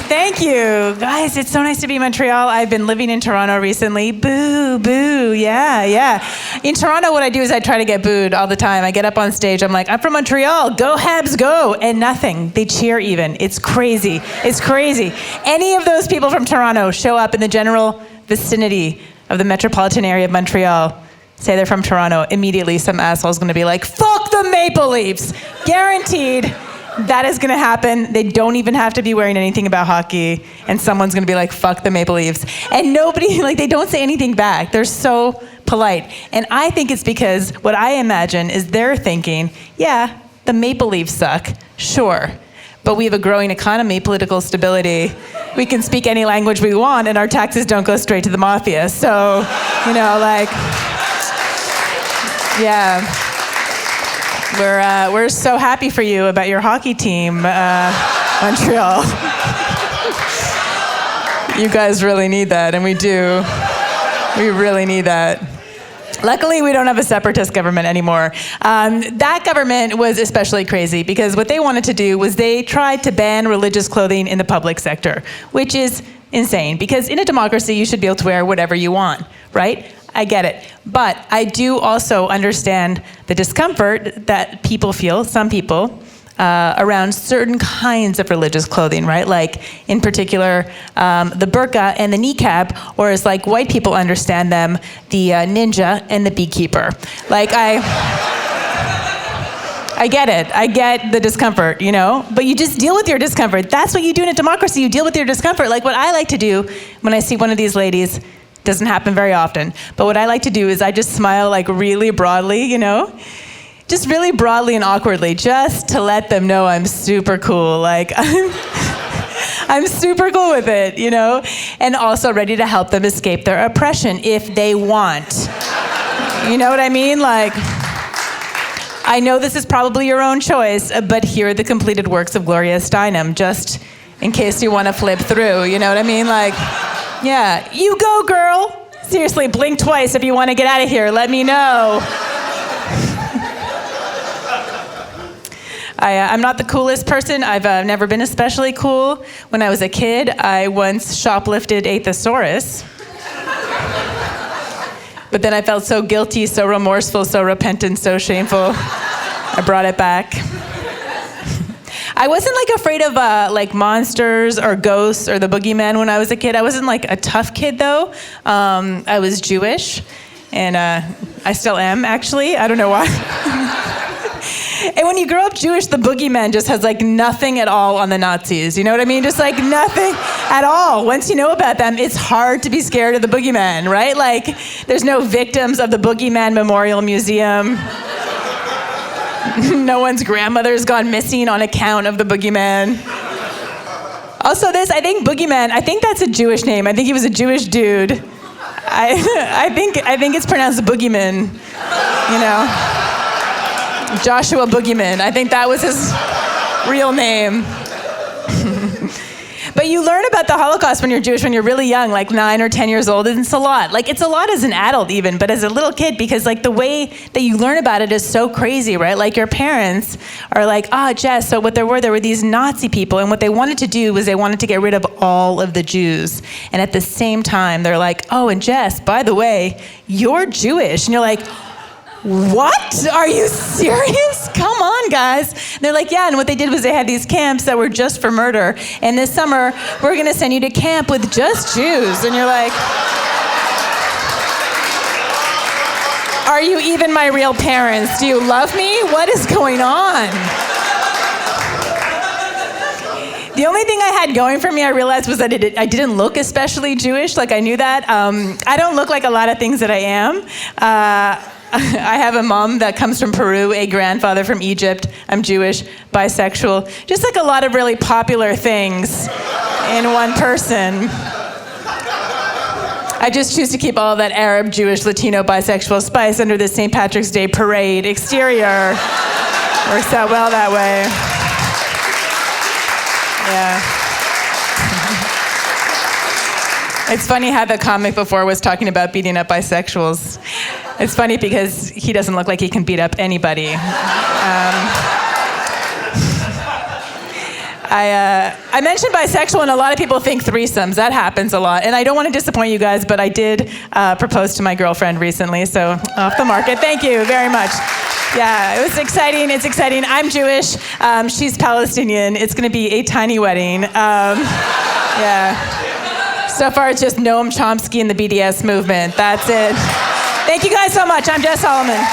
Thank you. Guys, it's so nice to be in Montreal. I've been living in Toronto recently. Boo, boo, yeah. In Toronto, what I do is I try to get booed all the time. I get up on stage, I'm like, I'm from Montreal, go Habs, go, and nothing. They cheer even. It's crazy. Any of those people from Toronto show up in the general vicinity of the metropolitan area of Montreal, say they're from Toronto, immediately some asshole's gonna be like, fuck the Maple Leafs, guaranteed. That is going to happen. They don't even have to be wearing anything about hockey, and someone's going to be like, fuck the Maple Leafs. And nobody, they don't say anything back. They're so polite. And I think it's because what I imagine is they're thinking, yeah, the Maple Leafs suck, sure. But we have a growing economy, political stability. We can speak any language we want, and our taxes don't go straight to the mafia. So, yeah. We're so happy for you about your hockey team, Montreal. You guys really need that, and we do. We really need that. Luckily, we don't have a separatist government anymore. That government was especially crazy because what they wanted to do was they tried to ban religious clothing in the public sector, which is insane because in a democracy, you should be able to wear whatever you want, right? I get it. But I do also understand the discomfort that people feel, some people, around certain kinds of religious clothing, right? Like, in particular, the burqa and the niqab, or as white people understand them, the ninja and the beekeeper. I get it. I get the discomfort, But you just deal with your discomfort. That's what you do in a democracy. You deal with your discomfort. What I like to do when I see one of these ladies, doesn't happen very often, but what I like to do is I just smile really broadly, just really broadly and awkwardly, just to let them know I'm super cool. I'm super cool with it, and also ready to help them escape their oppression if they want. You know what I mean? I know this is probably your own choice, but here are the completed works of Gloria Steinem, just in case you want to flip through, you know what I mean? Yeah, you go, girl. Seriously, blink twice if you want to get out of here. Let me know. I'm not the coolest person. I've never been especially cool. When I was a kid, I once shoplifted a thesaurus. But then I felt so guilty, so remorseful, so repentant, so shameful. I brought it back. I wasn't afraid of monsters or ghosts or the boogeyman when I was a kid. I wasn't a tough kid though. I was Jewish, and I still am actually. I don't know why. And when you grow up Jewish, the boogeyman just has nothing at all on the Nazis. You know what I mean? Just nothing at all. Once you know about them, it's hard to be scared of the boogeyman, right? There's no victims of the Boogeyman Memorial Museum. No one's grandmother's gone missing on account of the boogeyman. Also I think boogeyman, I think that's a Jewish name. I think he was a Jewish dude. I think it's pronounced boogeyman, Joshua Boogeyman. I think that was his real name. But you learn about the Holocaust when you're Jewish when you're really young, 9 or 10 years old, and it's a lot. It's a lot as an adult even, but as a little kid, because the way that you learn about it is so crazy, right? Your parents are Jess, so what there were these Nazi people, and what they wanted to do was they wanted to get rid of all of the Jews. And at the same time, they're oh, and Jess, by the way, you're Jewish. And you're what? Are you serious? Come on, guys. And they're yeah, and what they did was they had these camps that were just for murder. And this summer, we're going to send you to camp with just Jews. And you're are you even my real parents? Do you love me? What is going on? The only thing I had going for me, I realized, was that I didn't look especially Jewish. I knew that. I don't look like a lot of things that I am. I have a mom that comes from Peru, a grandfather from Egypt. I'm Jewish, bisexual. Just a lot of really popular things in one person. I just choose to keep all that Arab, Jewish, Latino, bisexual spice under this St. Patrick's Day parade exterior. Works out well that way. Yeah. It's funny how the comic before was talking about beating up bisexuals. It's funny because he doesn't look like he can beat up anybody. I mentioned bisexual, and a lot of people think threesomes. That happens a lot. And I don't want to disappoint you guys, but I did propose to my girlfriend recently, so off the market. Thank you very much. Yeah, it was exciting. It's exciting. I'm Jewish. She's Palestinian. It's going to be a tiny wedding. Yeah. So far, it's just Noam Chomsky and the BDS movement. That's it. Thank you guys so much. I'm Jess Salomon.